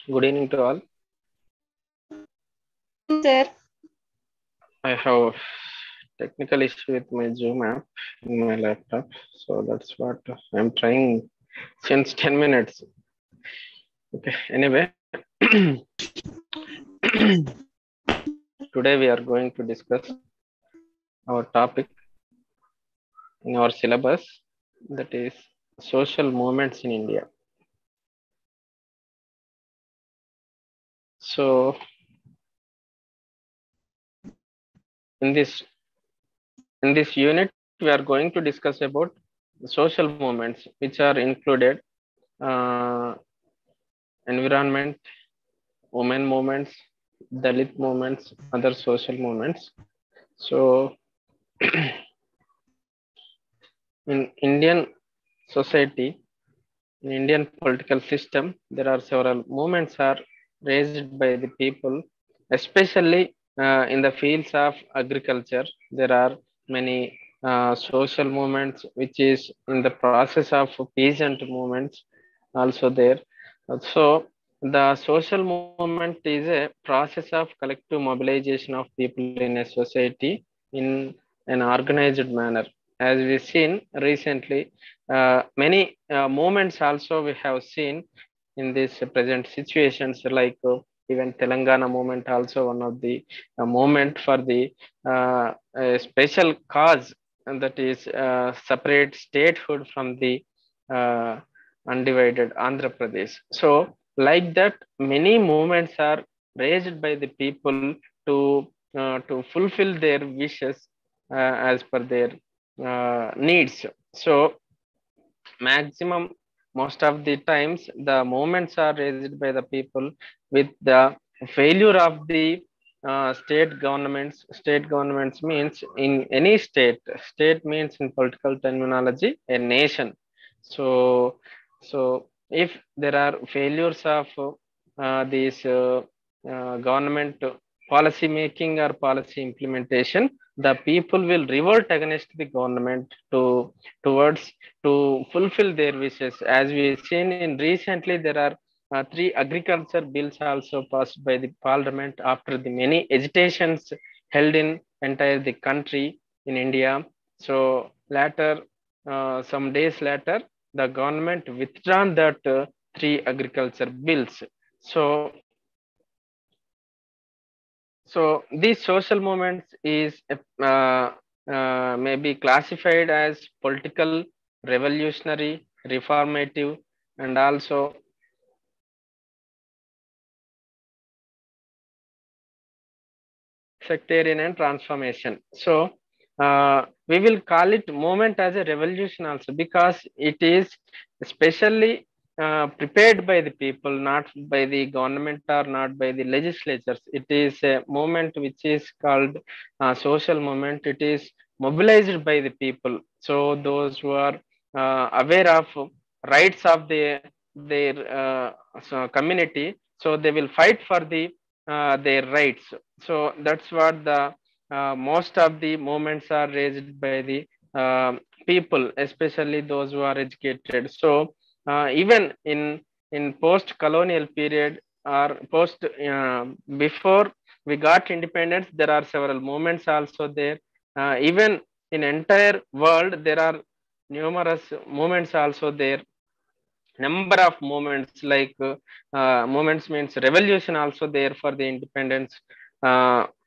Good evening to all. Sir. I have technical issue with my Zoom app in my laptop, so that's what I'm trying since 10 minutes. Okay, anyway, today we are going to discuss our topic in our syllabus, that is social movements in India. So, in this unit, we are going to discuss about social movements, which are included uh, environment, women movements, dalit movements, other social movements. So in Indian society, in Indian political system, there are several movements are raised by the people, especially in the fields of agriculture. There are many social movements which is in the process of peasant movements also there. So the social movement is a process of collective mobilization of people in a society in an organized manner. As we've seen recently, many movements also we have seen in these present situations, like even Telangana movement also one of the movement for the special cause, and that is separate statehood from the uh, undivided Andhra Pradesh. So like that, many movements are raised by the people to fulfill their wishes as per their needs. So maximum most of the times the movements are raised by the people with the failure of the state governments means in any state means in political terminology a nation. So so if there are failures of these government policy making or policy implementation, the people will revolt against the government towards to fulfill their wishes. As we've seen in recently, there are three agriculture bills also passed by the parliament after the many agitations held in entire the country in India. So later, some days later, the government withdrawn that three agriculture bills. So these social movements is maybe classified as political, revolutionary, reformative, and also sectarian and transformation. So we will call it movement as a revolution also, because it is especially prepared by the people, not by the government or not by the legislatures. It is a movement which is called social movement. It is mobilized by the people. So those who are aware of rights of their community, so they will fight for their rights. So that's what the most of the movements are raised by the people, especially those who are educated. So even in post colonial period or post before we got independence, there are several movements also there. Even in entire world there are numerous movements also there. Number of movements, like movements means revolution also there for the independence.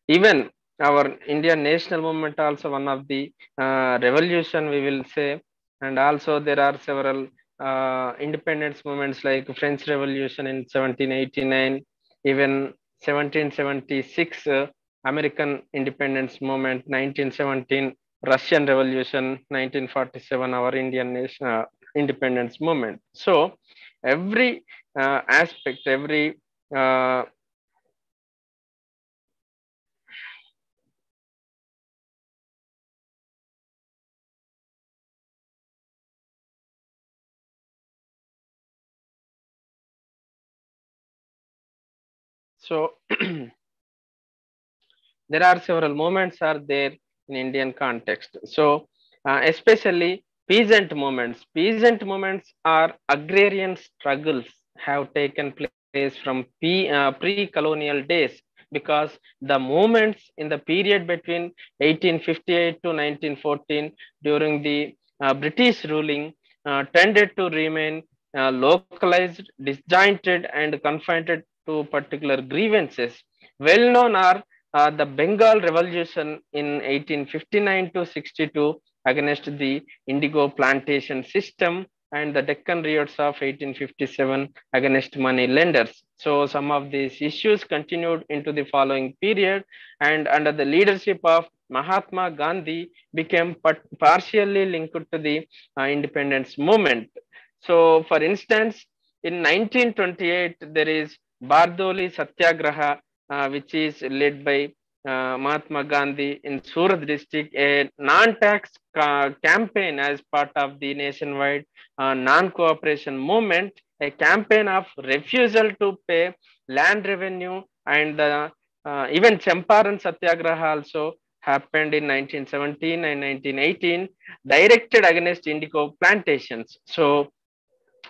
Even our Indian national movement also one of the revolution we will say. And also there are several independence movements like French Revolution in 1789, even 1776 American independence movement, 1917 Russian Revolution, 1947 our Indian nation independence movement. So every aspect, every uh, so there are several moments are there in Indian context. So especially peasant movements. Peasant movements are agrarian struggles have taken place from pre-colonial days, because the movements in the period between 1858 to 1914 during the British ruling tended to remain localized, disjointed, and confined to particular grievances. Well known are the Bengal Revolution in 1859 to 62 against the indigo plantation system, and the Deccan riots of 1857 against money lenders. So some of these issues continued into the following period, and under the leadership of Mahatma Gandhi became partially linked to the independence movement. So for instance, in 1928, there is Bardoli Satyagraha, which is led by Mahatma Gandhi in Surat district, a non-tax campaign as part of the nationwide non-cooperation movement, a campaign of refusal to pay land revenue, and even Champaran Satyagraha also happened in 1917 and 1918, directed against indigo plantations. So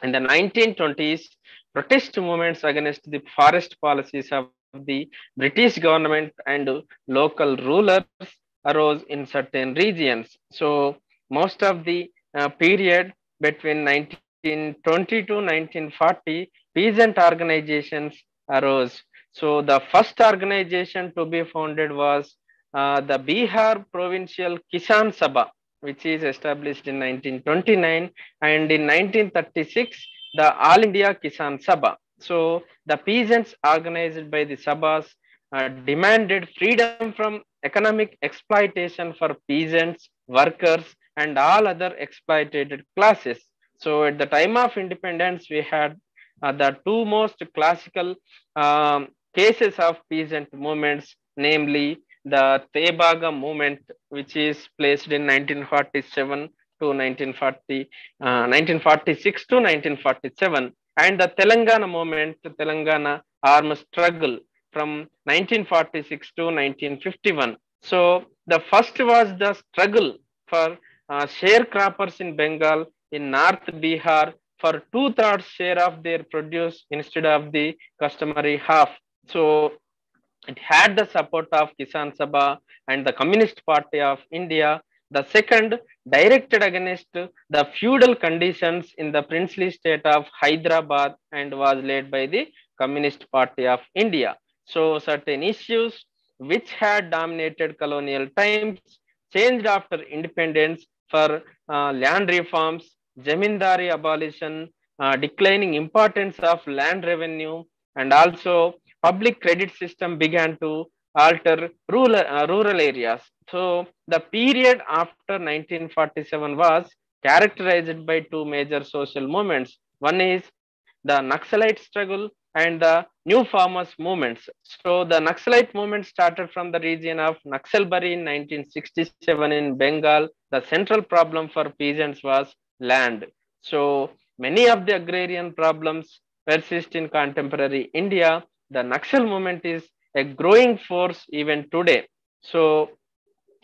in the 1920s, protest movements against the forest policies of the British government and local rulers arose in certain regions. So, most of the period between 1920 to 1940, peasant organizations arose. So, the first organization to be founded was the Bihar Provincial Kisan Sabha, which is established in 1929, and in 1936 the All India Kisan Sabha. So the peasants organized by the Sabhas demanded freedom from economic exploitation for peasants, workers, and all other exploited classes. So at the time of independence, we had the two most classical cases of peasant movements, namely the Tebaga movement, which is placed in 1947 to 1946 to 1947, and the Telangana movement, Telangana armed struggle from 1946 to 1951. So the first was the struggle for sharecroppers in Bengal, in North Bihar, for two-thirds share of their produce instead of the customary half. So it had the support of Kisan Sabha and the Communist Party of India. The second, directed against the feudal conditions in the princely state of Hyderabad, and was led by the Communist Party of India. So certain issues which had dominated colonial times changed after independence for land reforms, Jamindari abolition, declining importance of land revenue, and also public credit system began to alter rural areas. So the period after 1947 was characterized by two major social movements. One is the Naxalite struggle and the new farmers movements. So the Naxalite movement started from the region of Naxalbari in 1967 in Bengal. The central problem for peasants was land. So many of the agrarian problems persist in contemporary India. The Naxal movement is a growing force even today. So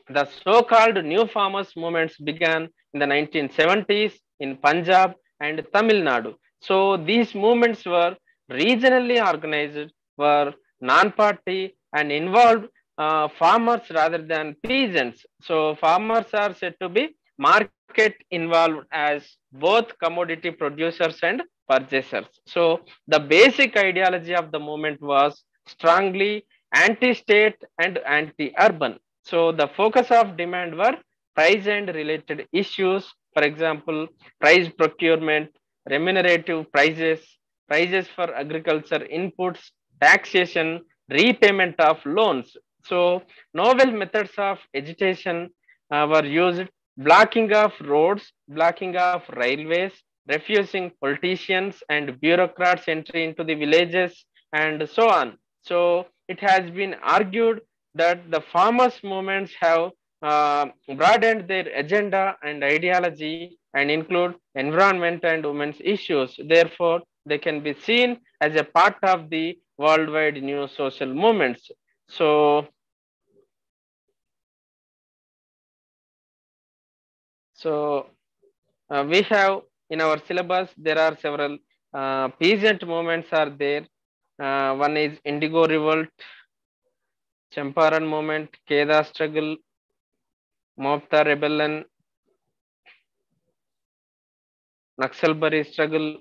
the so-called new farmers movements began in the 1970s in Punjab and Tamil Nadu. So these movements were regionally organized, were non-party, and involved farmers rather than peasants. So farmers are said to be market involved as both commodity producers and purchasers. So the basic ideology of the movement was strongly anti-state and anti-urban. So the focus of demand were price and related issues, for example, price procurement, remunerative prices, prices for agriculture inputs, taxation, repayment of loans. So novel methods of agitation were used: blocking of roads, blocking of railways, refusing politicians and bureaucrats entry into the villages, and so on. So it has been argued that the farmers' movements have broadened their agenda and ideology and include environment and women's issues. Therefore, they can be seen as a part of the worldwide new social movements. So, so we have in our syllabus there are several peasant movements are there. One is Indigo Revolt, Champaran movement, Keda struggle, Mopta rebellion, Naxalbari struggle,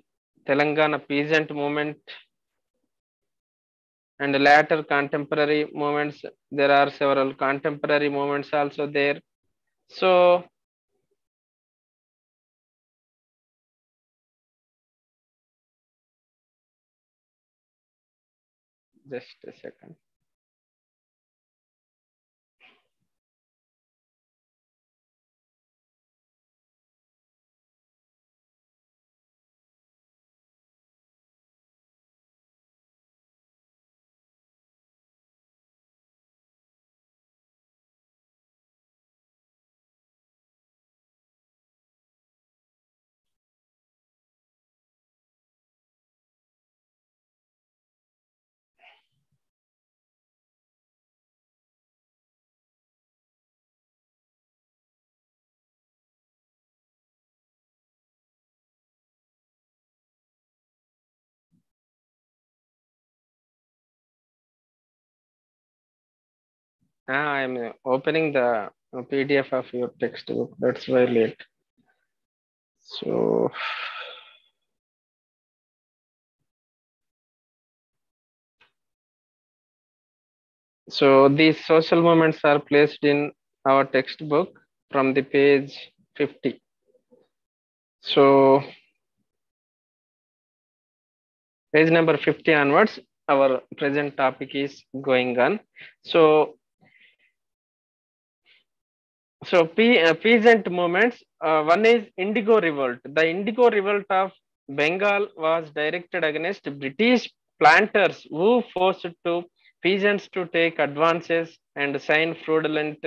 Telangana peasant movement, and later contemporary movements. There are several contemporary movements also there. So just a second. I'm opening the PDF of your textbook. That's why late. So, so these social movements are placed in our textbook from the page 50. So, page number 50 onwards, our present topic is going on. So, peasant movements. One is Indigo Revolt. The Indigo Revolt of Bengal was directed against British planters who forced to peasants to take advances and sign fraudulent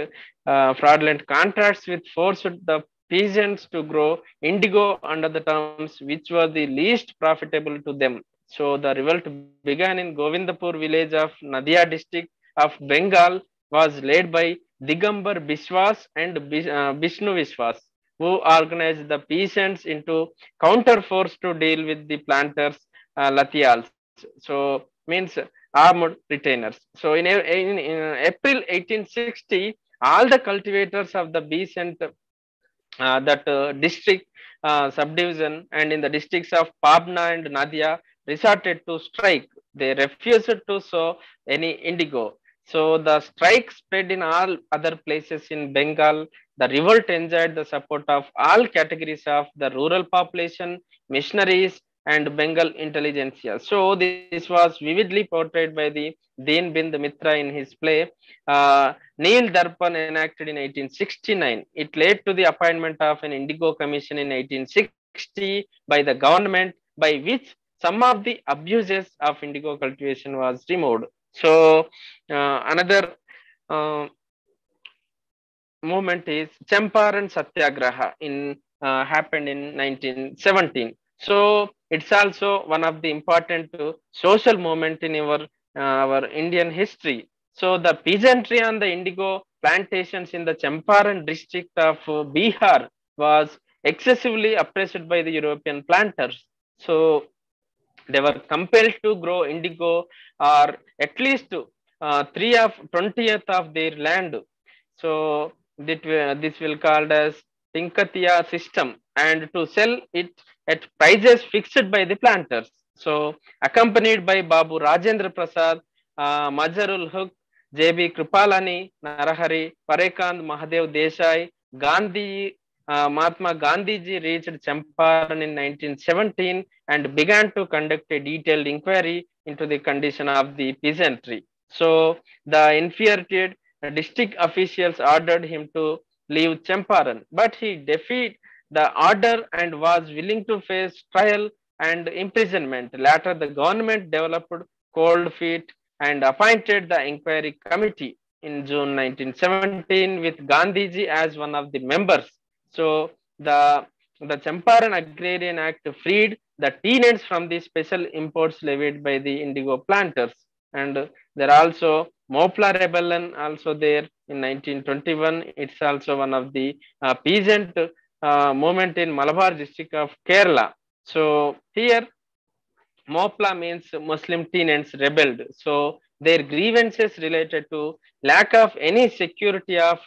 contracts which forced the peasants to grow indigo under the terms which were the least profitable to them. So the revolt began in Govindapur village of Nadia district of Bengal, was led by Digambar Biswas and Vishnu Viswas, who organized the peasants into counterforce to deal with the planters, Latials. So, means armed retainers. So, in April 1860, all the cultivators of the peasant that district subdivision and in the districts of Pabna and Nadia resorted to strike. They refused to sow any indigo. So the strike spread in all other places in Bengal. The revolt enjoyed the support of all categories of the rural population, missionaries, and Bengal intelligentsia. So this was vividly portrayed by the Deen Bind Mitra in his play. Neil Darpan enacted in 1869. It led to the appointment of an Indigo Commission in 1860 by the government, by which some of the abuses of indigo cultivation was removed. So, another uh, movement is Champaran Satyagraha in happened in 1917. So it's also one of the important social movement in our Indian history. So the peasantry on the indigo plantations in the Champaran district of Bihar was excessively oppressed by the European planters. So they were compelled to grow indigo or at least 3/20th of their land. So this will called as Tinkatiya system and to sell it at prices fixed by the planters. So accompanied by Babu Rajendra Prasad, Mazharul Haq, J.B. Kripalani, Narahari, Parekand, Mahadev Desai, Gandhi, Mahatma Gandhiji reached Champaran in 1917 and began to conduct a detailed inquiry into the condition of the peasantry. So the infuriated district officials ordered him to leave Champaran, but he defied the order and was willing to face trial and imprisonment. Later, the government developed cold feet and appointed the inquiry committee in June 1917 with Gandhiji as one of the members. So the Champaran Agrarian Act freed the tenants from the special imports levied by the indigo planters. And there are also Mopla Rebellion also there in 1921. It's also one of the peasant movement in Malabar district of Kerala. So here Mopla means Muslim tenants rebelled. So their grievances related to lack of any security of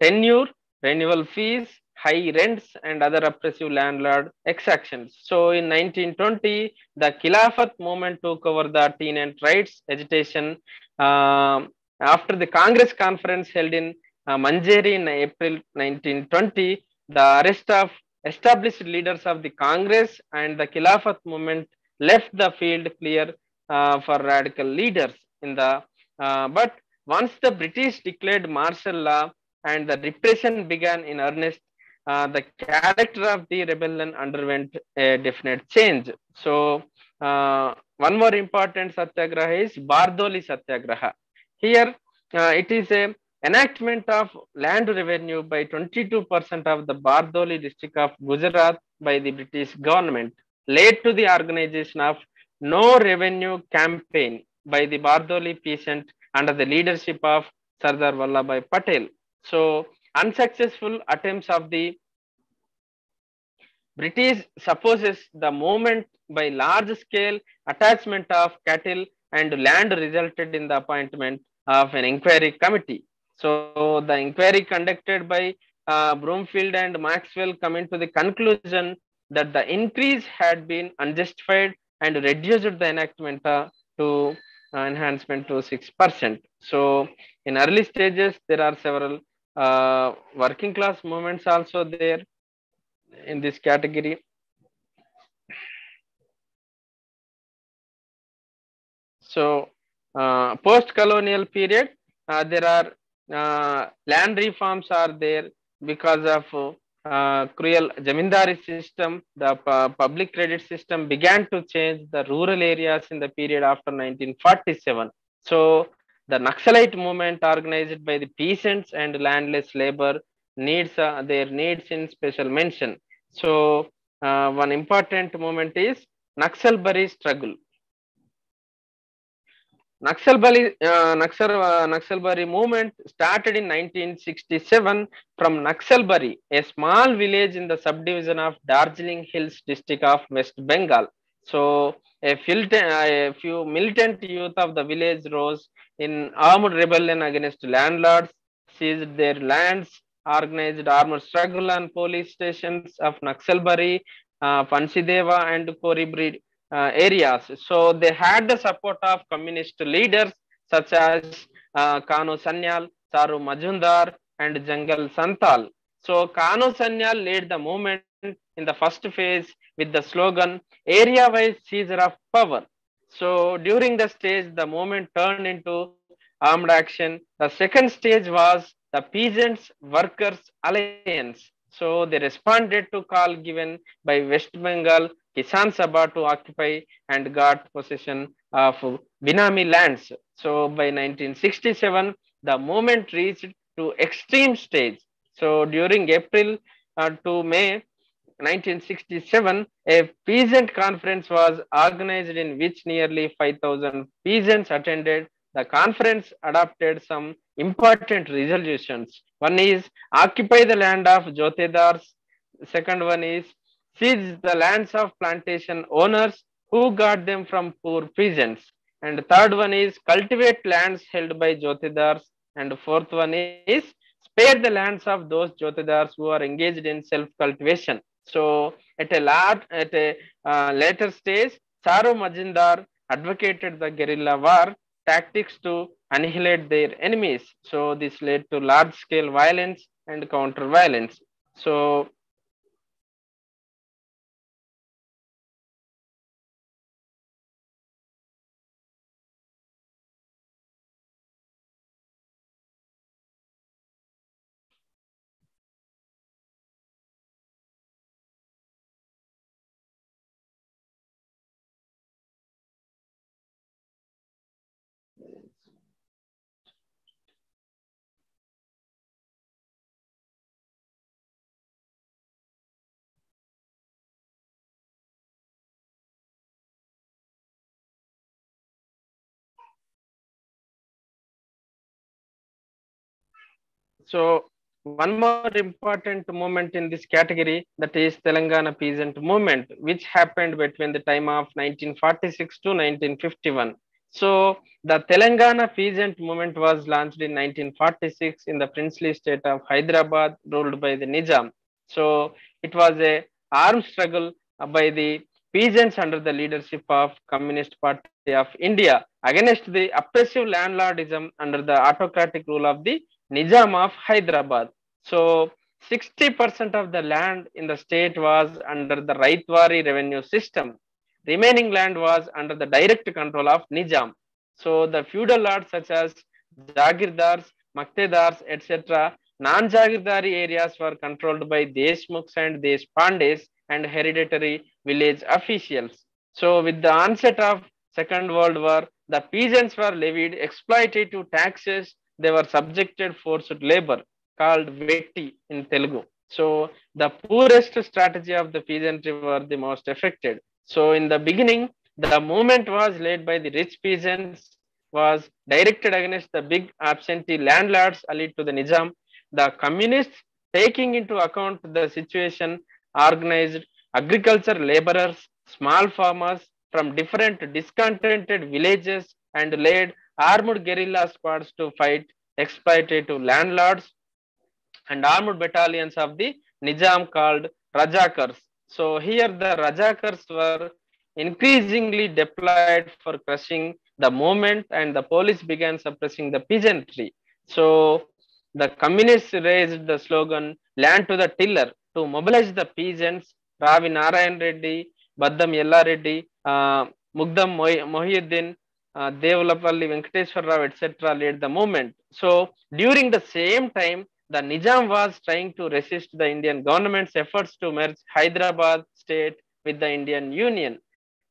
tenure, renewal fees, high rents, and other oppressive landlord exactions. So in 1920, the Khilafat movement took over the tenant rights agitation. After the Congress conference held in Manjeri in April 1920, the arrest of established leaders of the Congress and the Khilafat movement left the field clear for radical leaders in the but once the British declared martial law and the repression began in earnest, the character of the rebellion underwent a definite change. So one more important satyagraha is Bardoli Satyagraha. Here it is a enactment of land revenue by 22% of the Bardoli district of Gujarat by the British government led to the organization of No Revenue Campaign by the Bardoli peasant under the leadership of Sardar Vallabhbhai Patel. So, unsuccessful attempts of the British supposes the movement by large scale attachment of cattle and land resulted in the appointment of an inquiry committee. So, the inquiry conducted by Broomfield and Maxwell coming to the conclusion that the increase had been unjustified and reduced the enactment to enhancement to 6%. So, in early stages, there are several working class movements also there in this category. So, post-colonial period, there are land reforms are there because of cruel zamindari system. The public credit system began to change the rural areas in the period after 1947. So, the Naxalite movement organized by the peasants and landless labor needs their needs in special mention. So, one important moment is Naxalbari struggle. Naxalbari movement started in 1967 from Naxalbari, a small village in the subdivision of Darjeeling Hills district of West Bengal. So, a few militant youth of the village rose in armed rebellion against landlords, seized their lands, organized armed struggle on police stations of Naxalbari, Pansideva, and Koribri areas. So they had the support of communist leaders such as Kanu Sanyal, Saru Majumdar, and Jangal Santal. So Kanu Sanyal led the movement in the first phase with the slogan area wise seizure of power. So during the stage, the movement turned into armed action. The second stage was the Peasants Workers Alliance. So they responded to call given by West Bengal Kisan Sabha to occupy and got possession of Binami lands. So by 1967, the movement reached to extreme stage. So during April to May 1967, a peasant conference was organized in which nearly 5,000 peasants attended. The conference adopted some important resolutions. One is occupy the land of Jotedars. Second one is seize the lands of plantation owners who got them from poor peasants. And third one is cultivate lands held by Jotedars. And fourth one is spare the lands of those Jotedars who are engaged in self-cultivation. So at a later stage, Charo Majindar advocated the guerrilla war tactics to annihilate their enemies. So this led to large-scale violence and counter-violence. So so one more important movement in this category, that is Telangana peasant movement, which happened between the time of 1946 to 1951. So the Telangana peasant movement was launched in 1946 in the princely state of Hyderabad, ruled by the Nizam. So it was a armed struggle by the peasants under the leadership of Communist Party of India against the oppressive landlordism under the autocratic rule of the Nizam of Hyderabad. So 60% of the land in the state was under the Raitwari revenue system. Remaining land was under the direct control of Nizam. So the feudal lords such as Jagirdars, Maktedars, etc. Non-Jagirdari areas were controlled by Deshmukhs and Deshpandes and hereditary village officials. So with the onset of Second World War, the peasants were levied exploitative taxes. They were subjected forced labor called vetti in Telugu. So the poorest strategy of the peasantry were the most affected. So in the beginning, the movement was led by the rich peasants, was directed against the big absentee landlords allied to the Nizam. The communists, taking into account the situation, organized agriculture laborers, small farmers from different discontented villages and led armed guerrilla squads to fight exploitative landlords and armed battalions of the Nizam called Rajakars. So here the Rajakars were increasingly deployed for crushing the movement, and the police began suppressing the peasantry. So the communists raised the slogan "Land to the Tiller" to mobilize the peasants. Ravi Narayan Reddy, Baddam Yella Reddy, Mugdam Mohiuddin, Devulapalli Venkateswar Rao, etc. led the movement. So during the same time, the Nizam was trying to resist the Indian government's efforts to merge Hyderabad state with the Indian Union.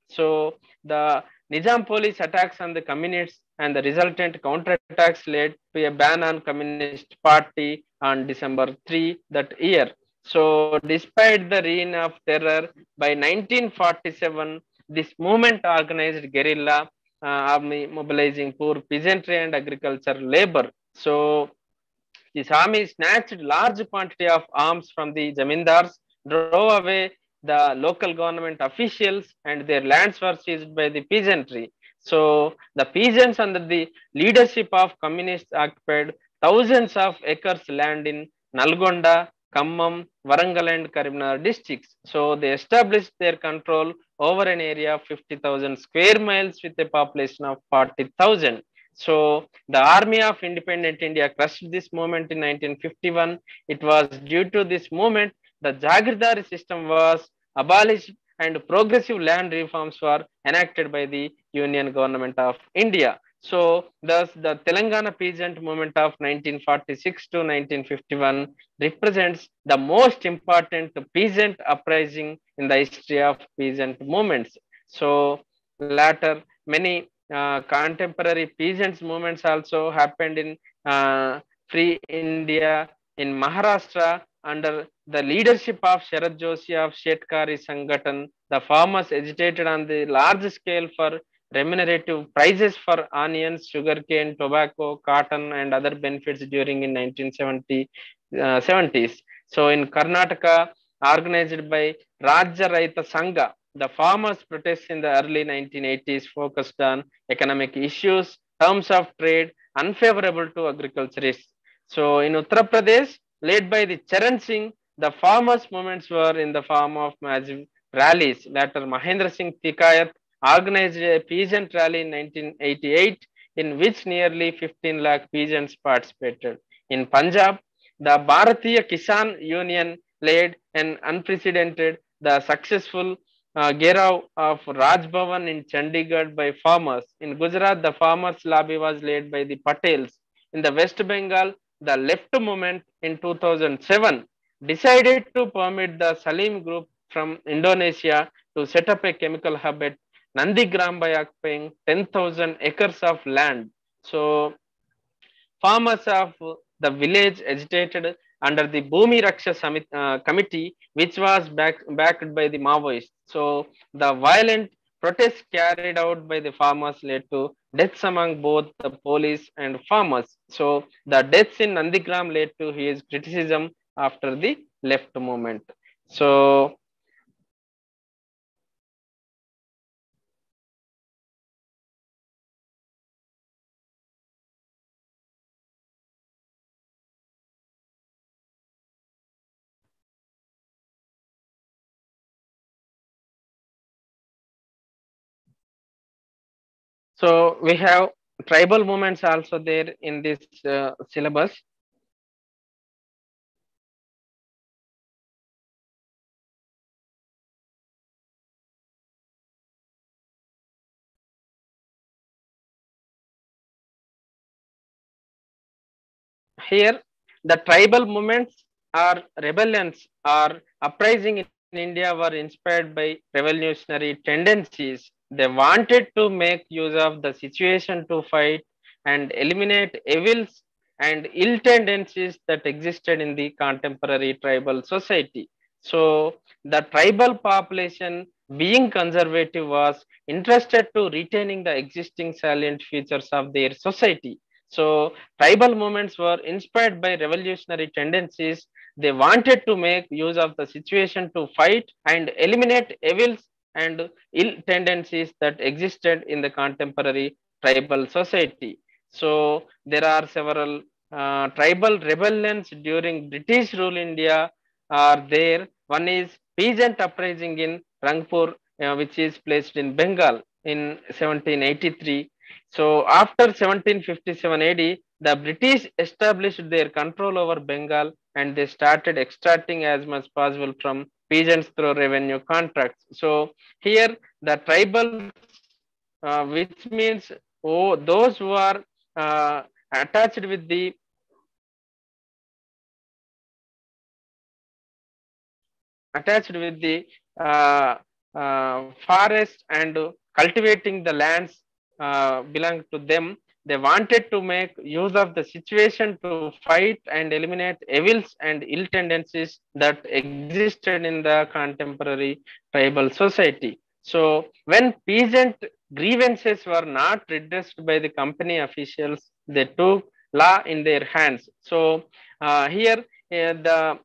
So the Nizam police attacks on the communists and the resultant counterattacks led to a ban on Communist Party on December 3 that year. So despite the reign of terror, by 1947, this movement organized guerrilla army mobilizing poor peasantry and agriculture labor. So this army snatched large quantity of arms from the zamindars, drove away the local government officials, and their lands were seized by the peasantry. So the peasants under the leadership of communists occupied thousands of acres land in Nalgonda, Khammam, Warangal and Karimnagar districts. So they established their control over an area of 50,000 square miles with a population of 40,000. So the Army of Independent India crushed this movement in 1951. It was due to this movement the Jagirdari system was abolished and progressive land reforms were enacted by the Union Government of India. So thus the Telangana peasant movement of 1946 to 1951 represents the most important peasant uprising in the history of peasant movements. So later many contemporary peasants movements also happened in Free India, in Maharashtra under the leadership of Sharad Joshi of Shetkari Sangatan. The farmers agitated on the large scale for remunerative prices for onions, sugarcane, tobacco, cotton, and other benefits during in 1970s. So in Karnataka, organized by Rajya Raita Sangha, the farmers' protests in the early 1980s focused on economic issues, terms of trade, unfavorable to agriculturists. So in Uttar Pradesh, led by the Charan Singh, the farmers' movements were in the form of massive rallies. Later, Mahendra Singh Tikayat organized a peasant rally in 1988 in which nearly 15 lakh peasants participated. In Punjab, the Bharatiya Kisan Union led an unprecedented, the successful Gherav of Raj Bhavan in Chandigarh by farmers. In Gujarat, the farmers' lobby was led by the Patels. In the West Bengal, the left movement in 2007 decided to permit the Salim group from Indonesia to set up a chemical hub at Nandigram by occupying 10,000 acres of land. So farmers of the village agitated under the Bhumi Raksha Committee, which was backed by the Maoists. So the violent protests carried out by the farmers led to deaths among both the police and farmers. So the deaths in Nandigram led to his criticism after the left movement. So so we have tribal movements also there in this syllabus. Here, the tribal movements or rebellions or uprising in India were inspired by revolutionary tendencies. They wanted to make use of the situation to fight and eliminate evils and ill tendencies that existed in the contemporary tribal society. So, the tribal population, being conservative, was interested to retaining the existing salient features of their society. So, tribal movements were inspired by revolutionary tendencies. They wanted to make use of the situation to fight and eliminate evils and ill tendencies that existed in the contemporary tribal society. So, there are several tribal rebellions during British rule India are there. One is peasant uprising in Rangpur, which is placed in Bengal in 1783. So after 1757 AD, the British established their control over Bengal and they started extracting as much possible from peasants through revenue contracts. So here the tribal, which means those who are attached with the uh, forest and cultivating the lands belong to them. They wanted to make use of the situation to fight and eliminate evils and ill tendencies that existed in the contemporary tribal society. So, when peasant grievances were not redressed by the company officials, they took law in their hands. So, here the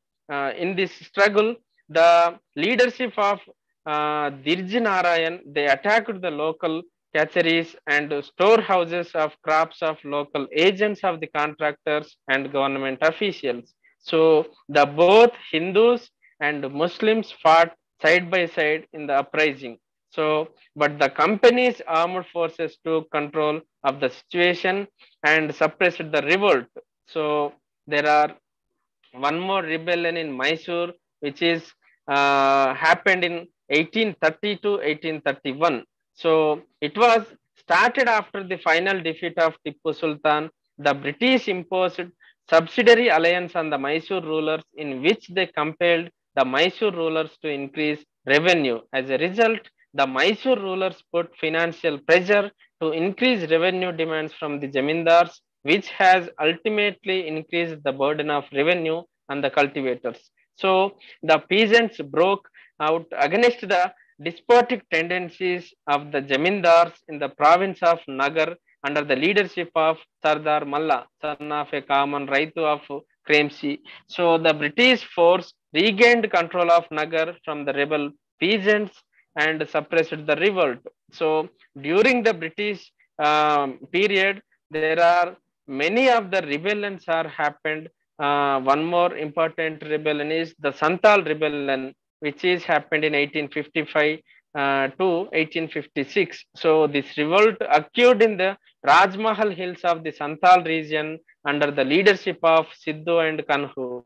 in this struggle, the leadership of Dirji Narayan, they attacked the local catcheries and storehouses of crops of local agents of the contractors and government officials. So the both Hindus and Muslims fought side by side in the uprising. So, but the company's armed forces took control of the situation and suppressed the revolt. So there are one more rebellion in Mysore, which is happened in 1830 to 1831. So it was started after the final defeat of Tipu Sultan. The British imposed subsidiary alliance on the Mysore rulers, in which they compelled the Mysore rulers to increase revenue. As a result, the Mysore rulers put financial pressure to increase revenue demands from the zamindars, which has ultimately increased the burden of revenue on the cultivators. So the peasants broke out against the despotic tendencies of the zamindars in the province of Nagar under the leadership of Sardar Malla, son of a common Raitu of Kremsi. So the British force regained control of Nagar from the rebel peasants and suppressed the revolt. So during the British period, there are many of the rebellions are happened. One more important rebellion is the Santal rebellion, which is happened in 1855 to 1856. So this revolt occurred in the Rajmahal hills of the Santal region under the leadership of Sidhu and Kanhu.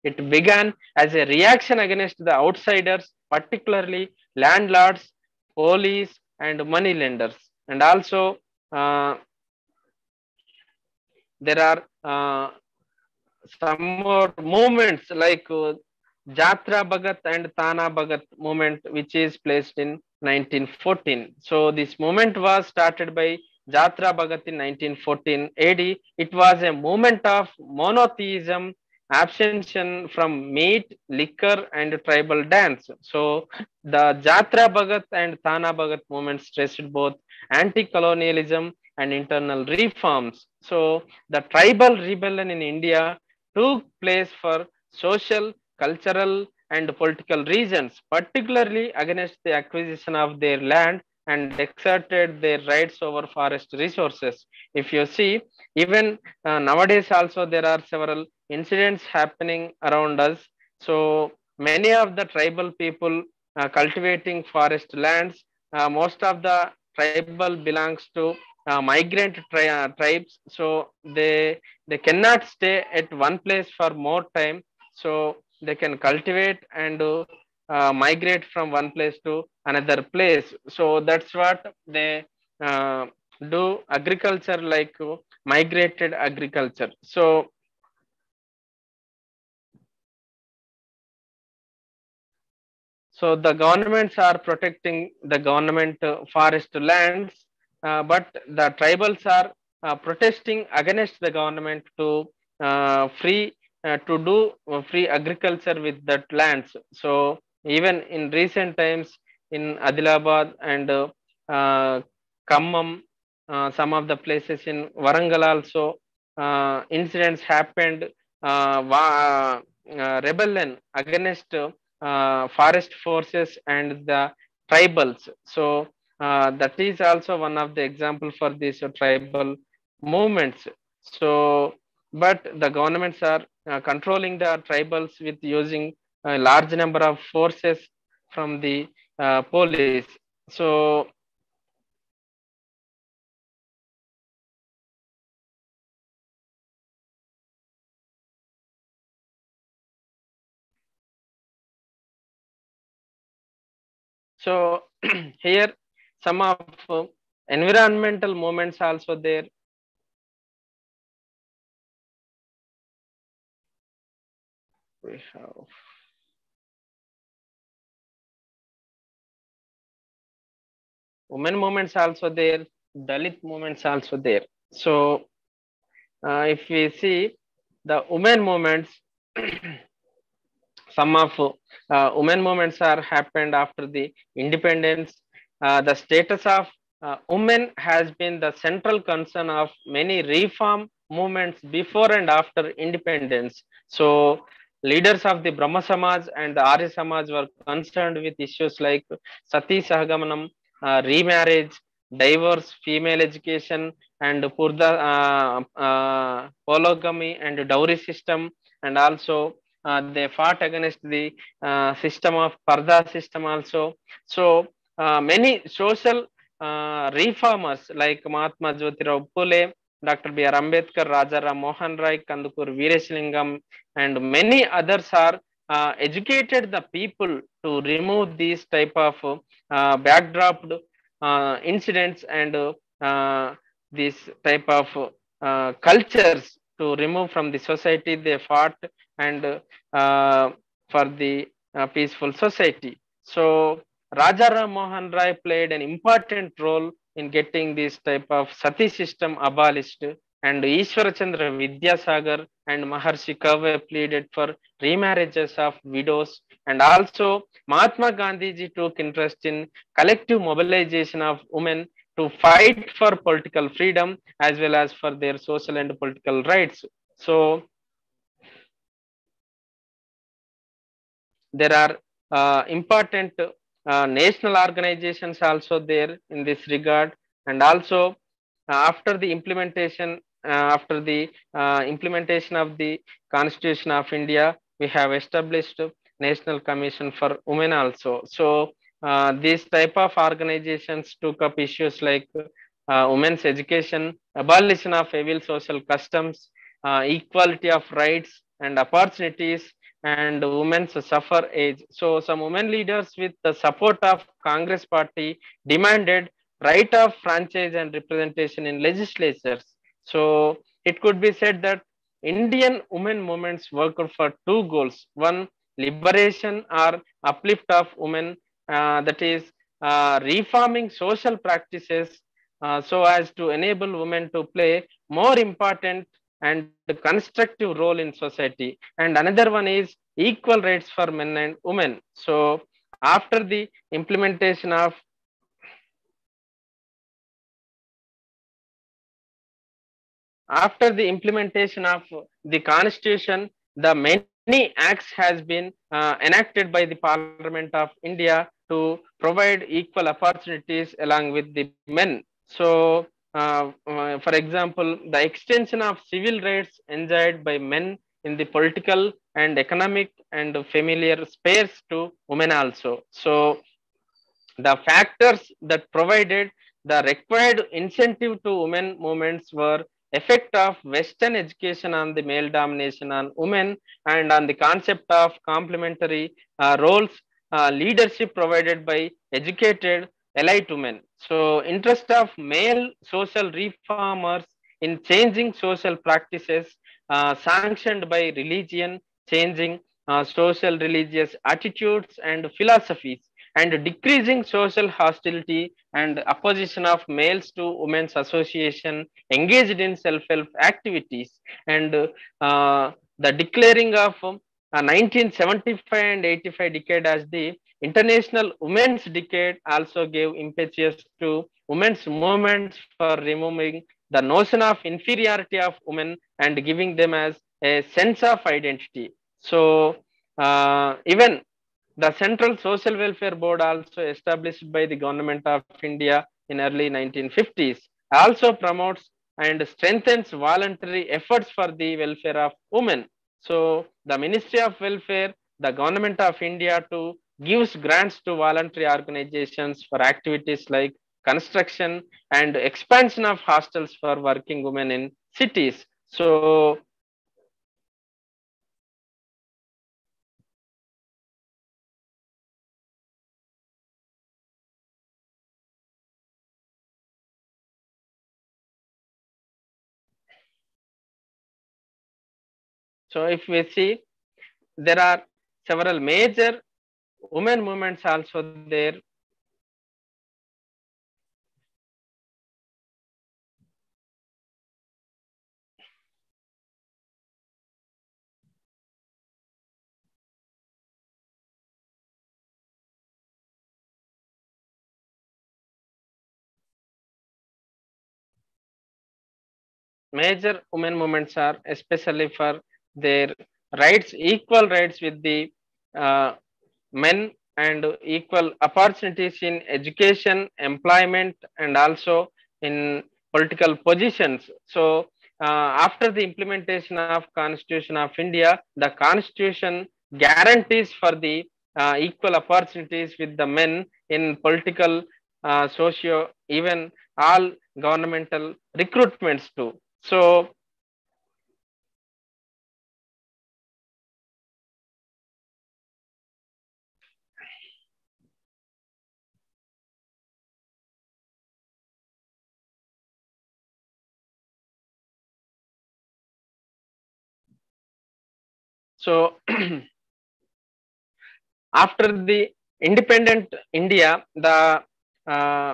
It began as a reaction against the outsiders, particularly landlords, police, and money lenders. And also, there are some more movements like Jatra Bhagat and Tana Bhagat movement, which is placed in 1914. So this movement was started by Jatra Bhagat in 1914 AD. It was a movement of monotheism abstention from meat, liquor, and tribal dance. So the Jatra Bhagat and Thana Bhagat movements stressed both anti-colonialism and internal reforms. So the tribal rebellion in India took place for social, cultural, and political reasons, particularly against the acquisition of their land and exerted their rights over forest resources. If you see, even nowadays also there are several incidents happening around us. So many of the tribal people cultivating forest lands, most of the tribal belongs to migrant tribes. So they cannot stay at one place for more time. So they can cultivate and migrate from one place to another place. So that's what they uh, do agriculture, like migrated agriculture. So the governments are protecting the government forest lands, but the tribals are protesting against the government to free to do free agriculture with that lands. So even in recent times in Adilabad and Khammam, some of the places in Warangal also, incidents happened, rebellion against forest forces and the tribals. So that is also one of the example for these tribal movements. So, but the governments are controlling the tribals with using a large number of forces from the police. So so here some of environmental movements also there. We have women movements also there, Dalit movements also there. So if we see the women movements, some of women movements are happened after the independence. The status of women has been the central concern of many reform movements before and after independence. So leaders of the Brahma Samaj and the Arya Samaj were concerned with issues like Sati Sahagamanam, remarriage, divorce, female education, and polygamy and dowry system, and also they fought against the system of Parda system also. So many social reformers like Mahatma Jyotirao Phule, Dr. B. R. Ambedkar, Rajaram Mohan Rai, Kandukur Veerasilingam, and many others are educated the people to remove these type of backdropped incidents and this type of cultures to remove from the society. They fought and for the peaceful society. So Rajaram Mohan Rai played an important role in getting this type of sati system abolished, and Ishwara Chandra Vidyasagar and Maharshi Kave pleaded for remarriages of widows, and also Mahatma Gandhi ji took interest in collective mobilization of women to fight for political freedom as well as for their social and political rights. So there are important national organizations also there in this regard, and also after the implementation after the implementation of the Constitution of India, we have established National Commission for Women also. So these type of organizations took up issues like women's education, abolition of evil social customs, equality of rights and opportunities, and women's suffer age. So some women leaders with the support of Congress party demanded right of franchise and representation in legislatures. So it could be said that Indian women movements worked for two goals. One, liberation or uplift of women, that is reforming social practices so as to enable women to play more important and constructive role in society. And another one is equal rights for men and women. So after the implementation of the constitution, the many acts has been enacted by the Parliament of India to provide equal opportunities along with the men. So for example, the extension of civil rights enjoyed by men in the political and economic and familiar spheres to women also. So the factors that provided the required incentive to women movements were effect of Western education on the male domination on women and on the concept of complementary roles, leadership provided by educated elite women. So interest of male social reformers in changing social practices sanctioned by religion, changing social religious attitudes and philosophies, and decreasing social hostility and opposition of males to women's association engaged in self-help activities, and the declaring of 1975 and 85 decade as the International Women's Decade also gave impetus to women's movements for removing the notion of inferiority of women and giving them as a sense of identity. So even the Central Social Welfare Board, also established by the Government of India in early 1950s, also promotes and strengthens voluntary efforts for the welfare of women. So the Ministry of Welfare, the Government of India to gives grants to voluntary organizations for activities like construction and expansion of hostels for working women in cities. So if we see, there are several major women movements also there. Major women movements are especially for their rights, equal rights with the uh, men, and equal opportunities in education, employment, and also in political positions. So after the implementation of Constitution of India, the Constitution guarantees for the equal opportunities with the men in political, socio, even all governmental recruitments too. So so after the independent India, the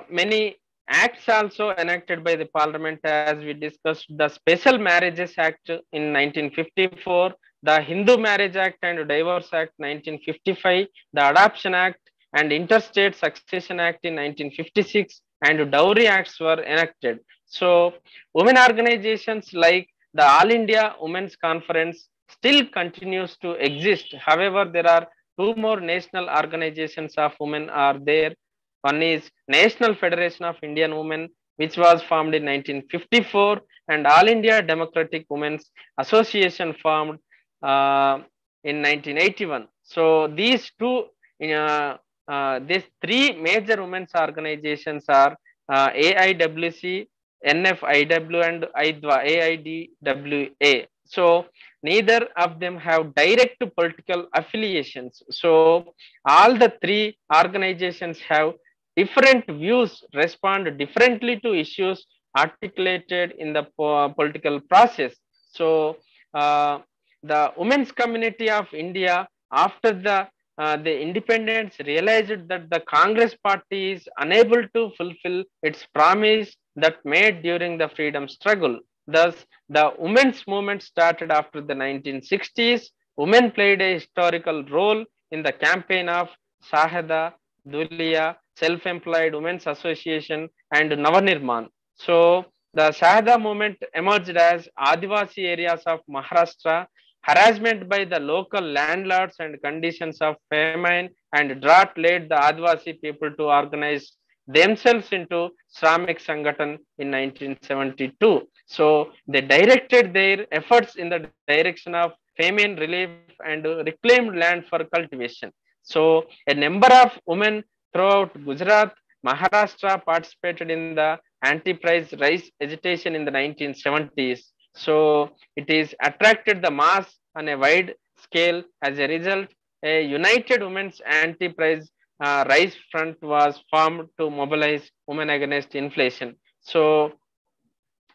many acts also enacted by the Parliament, as we discussed, the Special Marriages Act in 1954, the Hindu Marriage Act and Divorce Act 1955, the Adoption Act and Interstate Succession Act in 1956, and Dowry Acts were enacted. So, women organizations like the All India Women's Conference still continues to exist. However, there are two more national organizations of women are there. One is National Federation of Indian Women, which was formed in 1954, and All India Democratic Women's Association formed in 1981. So these three major women's organizations are AIWC, NFIW, and AIDWA. So neither of them have direct political affiliations. So all the three organizations have different views, respond differently to issues articulated in the political process. So the women's community of India, after the independence, realized that the Congress party is unable to fulfill its promise that made during the freedom struggle. Thus, the women's movement started after the 1960s. Women played a historical role in the campaign of Sahada, Dulia, Self-Employed Women's Association, and Navanirman. So, the Sahada movement emerged as Adivasi areas of Maharashtra, harassment by the local landlords and conditions of famine and drought led the Adivasi people to organize themselves into Shramik Sanghatan in 1972. So they directed their efforts in the direction of famine relief and reclaimed land for cultivation. So a number of women throughout Gujarat, Maharashtra participated in the anti-price rise agitation in the 1970s. So it is attracted the mass on a wide scale. As a result, a united women's anti-price rise front was formed to mobilize women against inflation. So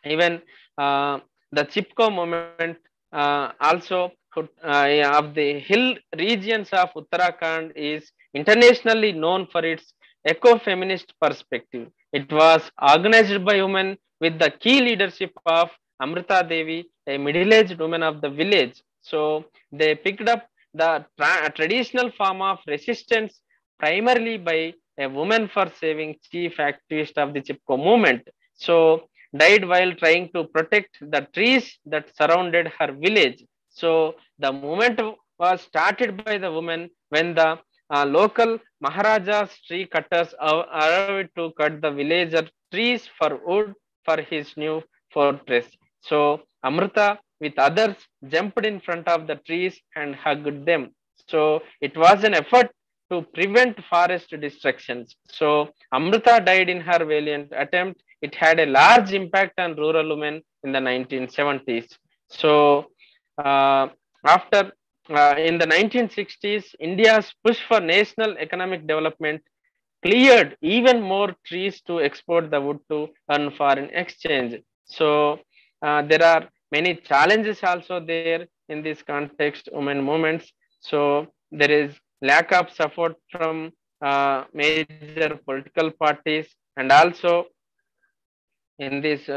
even uh, the Chipko movement also of the hill regions of Uttarakhand is internationally known for its eco-feminist perspective. It was organized by women with the key leadership of Amrita Devi, a middle-aged woman of the village. So they picked up the traditional form of resistance primarily by a woman for saving chief activist of the Chipko movement. So died while trying to protect the trees that surrounded her village. So the movement was started by the women when the local Maharaja's tree cutters arrived to cut the villager trees for wood for his new fortress. So Amrita with others jumped in front of the trees and hugged them. So it was an effort to prevent forest destructions. So Amrita died in her valiant attempt. It had a large impact on rural women in the 1970s. So uh, after in the 1960s, India's push for national economic development cleared even more trees to export the wood to earn foreign exchange. So there are many challenges also there in this context, women movements. So there is lack of support from major political parties, and also in this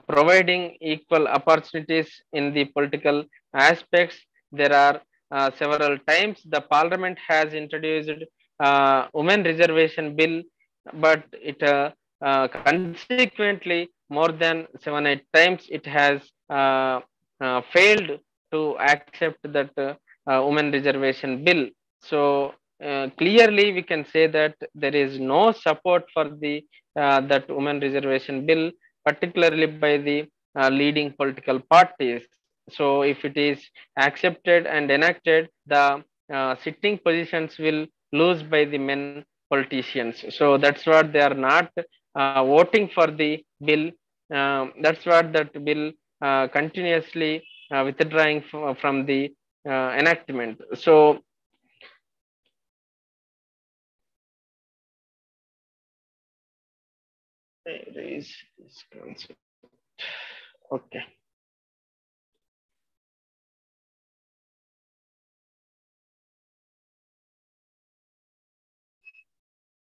providing equal opportunities in the political aspects. There are several times the parliament has introduced women reservation bill, but it consequently more than 7 8 times it has failed to accept that women reservation bill. So clearly we can say that there is no support for the that women reservation bill, particularly by the leading political parties. So if it is accepted and enacted, the sitting positions will lose by the men politicians. So that's what they are not voting for the bill. That's what that bill continuously withdrawing from the enactment. So erase this concept. Okay.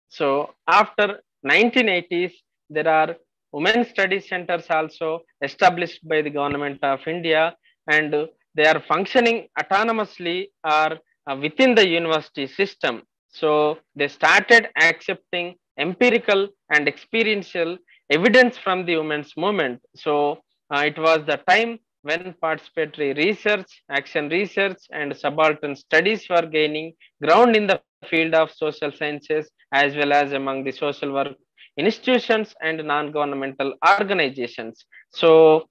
So after 1980s, there are women study centers also established by the government of India, and they are functioning autonomously or within the university system. So they started accepting empirical and experiential evidence from the women's movement. So it was the time when participatory research, action research, and subaltern studies were gaining ground in the field of social sciences as well as among the social work institutions and non-governmental organizations. So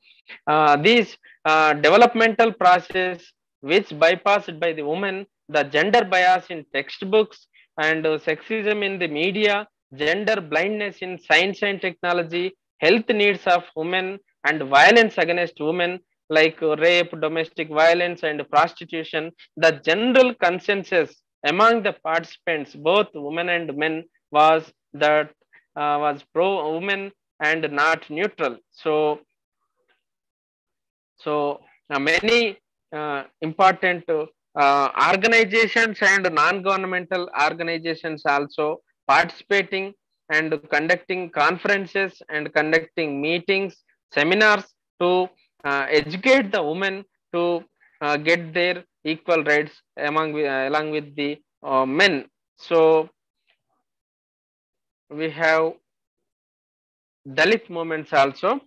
these developmental process which bypassed by the women, the gender bias in textbooks and sexism in the media, gender blindness in science and technology, health needs of women and violence against women like rape, domestic violence and prostitution, the general consensus among the participants, both women and men, was that was pro women and not neutral. So many important organizations and non-governmental organizations also participating and conducting conferences and conducting meetings seminars to educate the women to get their equal rights along with the men. So we have Dalit movements also.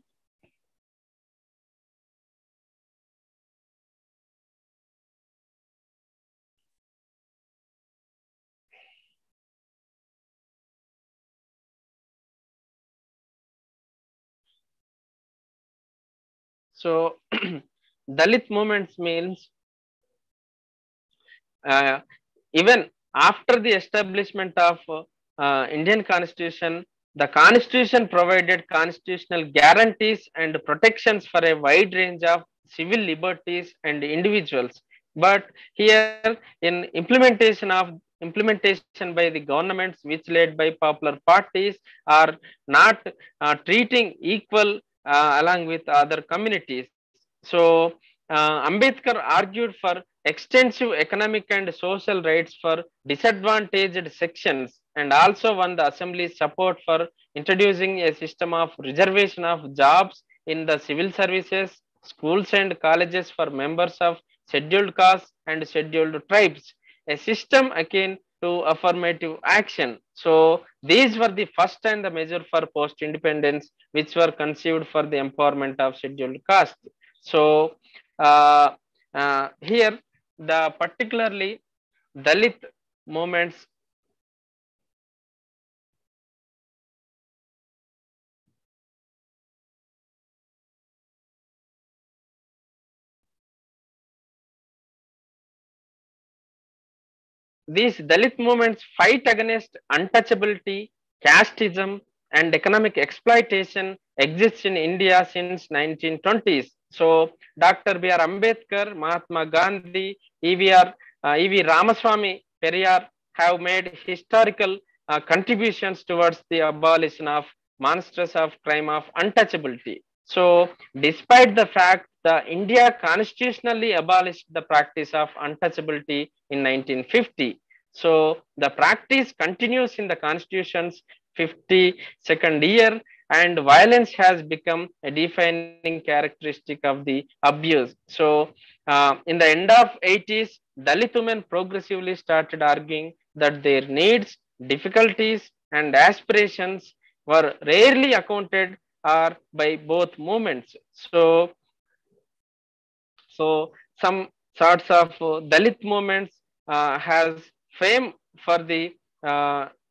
So Dalit movements means uh, even after the establishment of Indian Constitution, the Constitution provided constitutional guarantees and protections for a wide range of civil liberties and individuals. But here, in implementation by the governments, which led by popular parties, are not treating equal along with other communities. So Ambedkar argued for extensive economic and social rights for disadvantaged sections and also won the assembly's support for introducing a system of reservation of jobs in the civil services, schools and colleges for members of scheduled castes and scheduled tribes, a system akin to affirmative action. So these were the first and the measure for post-independence which were conceived for the empowerment of scheduled caste. So uh, here the particularly Dalit movements. These Dalit movements fight against untouchability, casteism, and economic exploitation exists in India since 1920s. So Dr. B.R. Ambedkar, Mahatma Gandhi, E.V. Ramaswamy Periyar have made historical contributions towards the abolition of monsters of crime of untouchability. So despite the fact the India constitutionally abolished the practice of untouchability in 1950. So the practice continues in the Constitution's 52nd year, and violence has become a defining characteristic of the abuse. So in the end of 80s, Dalit women progressively started arguing that their needs, difficulties, and aspirations were rarely accounted or by both movements. So some sorts of Dalit movements has fame for the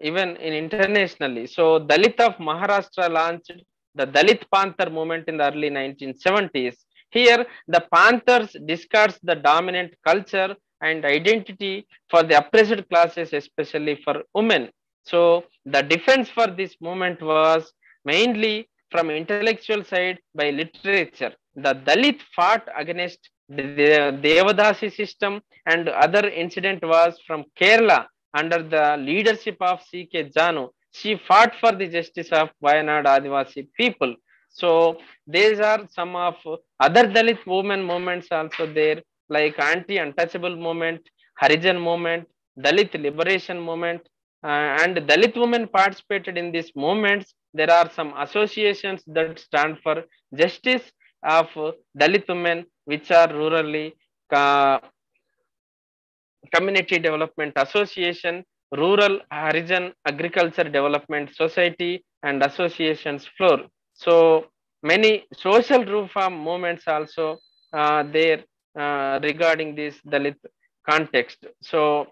even in internationally. So Dalit of Maharashtra launched the Dalit Panther movement in the early 1970s. Here, the Panthers discards the dominant culture and identity for the oppressed classes, especially for women. So the defense for this movement was mainly from intellectual side by literature. The Dalit fought against the Devadasi system, and other incident was from Kerala under the leadership of C.K. Janu. She fought for the justice of Wayanad Adivasi people. So these are some of other Dalit women movements also there, like anti-untouchable movement, Harijan movement, Dalit liberation movement, and Dalit women participated in these movements. There are some associations that stand for justice of Dalit women, which are rurally uh, Community Development Association, Rural Harijan Agriculture Development Society, and associations floor. So many social reform movements also there regarding this Dalit context. So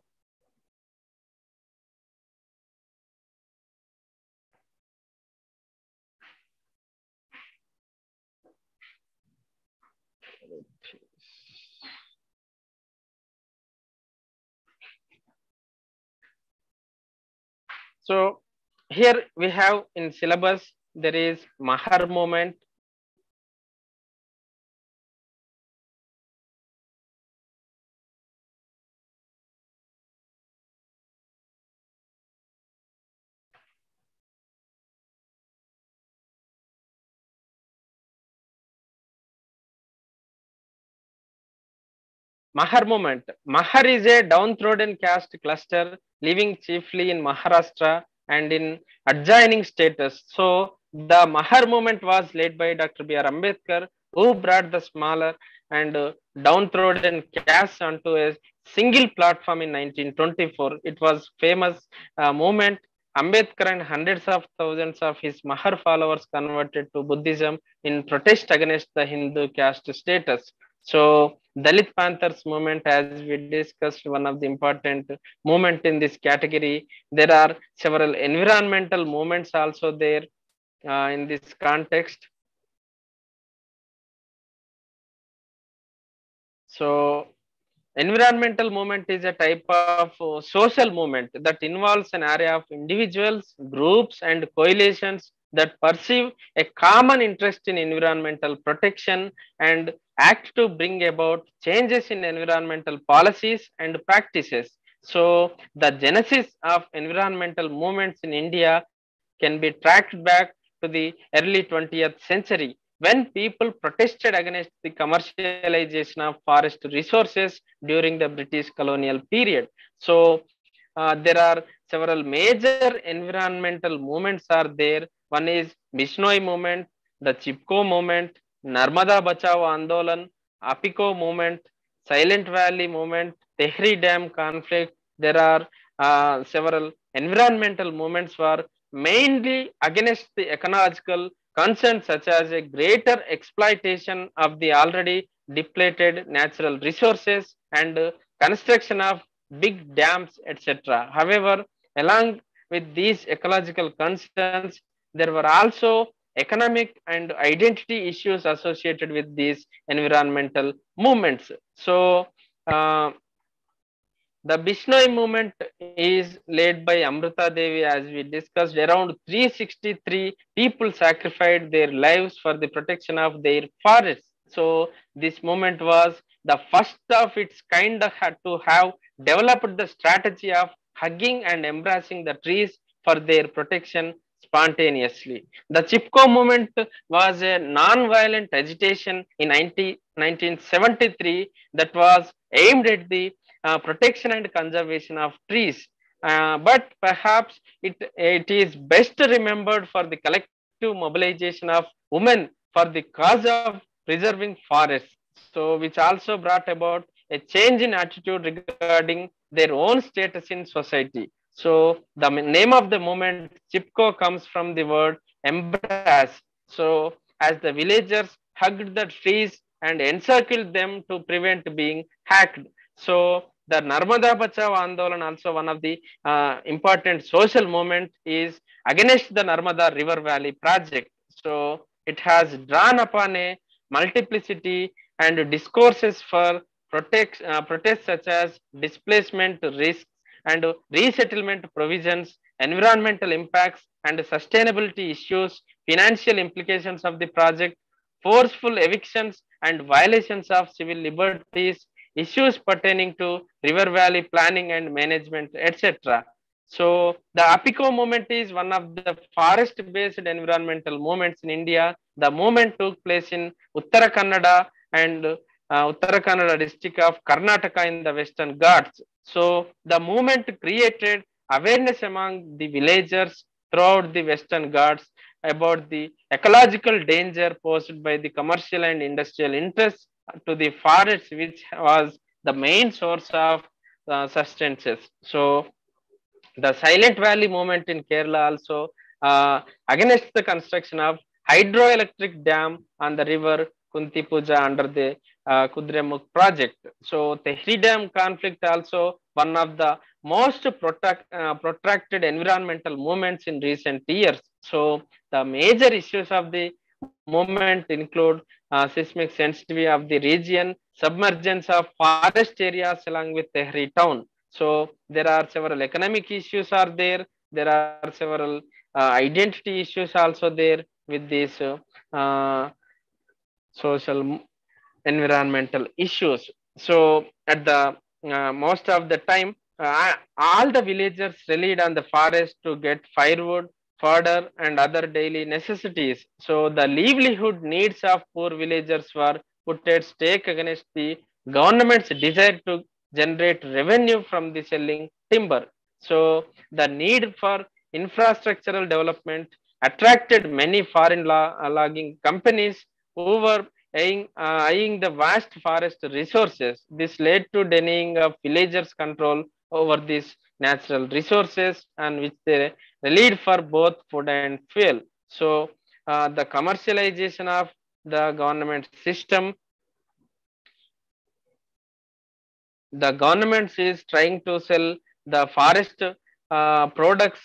here we have in syllabus there is Mahar movement. Mahar movement. Mahar is a downtrodden caste cluster living chiefly in Maharashtra and in adjoining states. So The Mahar movement was led by Dr. B.R. Ambedkar, who brought the smaller and downtrodden castes onto a single platform in 1924. It was famous movement. Ambedkar and hundreds of thousands of his Mahar followers converted to Buddhism in protest against the Hindu caste status. So Dalit Panthers movement, as we discussed, one of the important movement in this category. There are several environmental movements also there in this context. So environmental movement is a type of social movement that involves an area of individuals, groups, and coalitions that perceive a common interest in environmental protection and act to bring about changes in environmental policies and practices. So, the genesis of environmental movements in India can be tracked back to the early 20th century when people protested against the commercialization of forest resources during the British colonial period. So there are several major environmental movements are there. One is Bishnoi movement, the Chipko movement, Narmada Bachao Andolan, Apiko movement, Silent Valley movement, Tehri Dam conflict. There are several environmental movements were mainly against the ecological concerns such as a greater exploitation of the already depleted natural resources and construction of big dams, etc. However, along with these ecological concerns, there were also economic and identity issues associated with these environmental movements. So, uh, the Bishnoi movement is led by Amrita Devi, as we discussed. Around 363 people sacrificed their lives for the protection of their forests. So, this movement was the first of its kind had to have developed the strategy of hugging and embracing the trees for their protection spontaneously. The Chipko movement was a non-violent agitation in 1973 that was aimed at the protection and conservation of trees. But perhaps it is best remembered for the collective mobilization of women for the cause of preserving forests. So, which also brought about a change in attitude regarding their own status in society. So, the name of the movement Chipko comes from the word embrace. So, as the villagers hugged the trees and encircled them to prevent being hacked. So the Narmada Bachao Andolan, also one of the important social movement, is against the Narmada River Valley project. So it has drawn upon a multiplicity and discourses for protests such as displacement risks and resettlement provisions, environmental impacts and sustainability issues, financial implications of the project, forceful evictions and violations of civil liberties, issues pertaining to river valley planning and management, etc. So the Apico movement is one of the forest-based environmental movements in India. The movement took place in Uttara Kannada and Uttara Kannada district of Karnataka in the Western Ghats. So the movement created awareness among the villagers throughout the Western Ghats about the ecological danger posed by the commercial and industrial interests to the forest, which was the main source of sustenance. So the Silent Valley movement in Kerala also against the construction of hydroelectric dam on the river Kunti Puja under the Kudremukh project. So Tehri Dam conflict also one of the most protracted environmental movements in recent years. So the major issues of the movement include seismic sensitivity of the region, submergence of forest areas along with Tehri town. So there are several economic issues are there. There are several identity issues also there with these social environmental issues. So at the most of the time, all the villagers relied on the forest to get firewood, fodder, and other daily necessities. So the livelihood needs of poor villagers were put at stake against the government's desire to generate revenue from the selling timber. So the need for infrastructural development attracted many foreign logging companies who were eyeing the vast forest resources. This led to denying of villagers' control over these natural resources, and which they relied for both food and fuel. So, the commercialization of the government system, the government is trying to sell the forest products.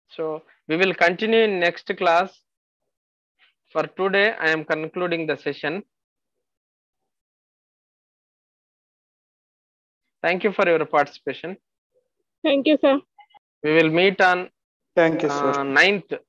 So we will continue in next class. For today, I am concluding the session. Thank you for your participation. Thank you, sir. We will meet on Thank you, sir. 9th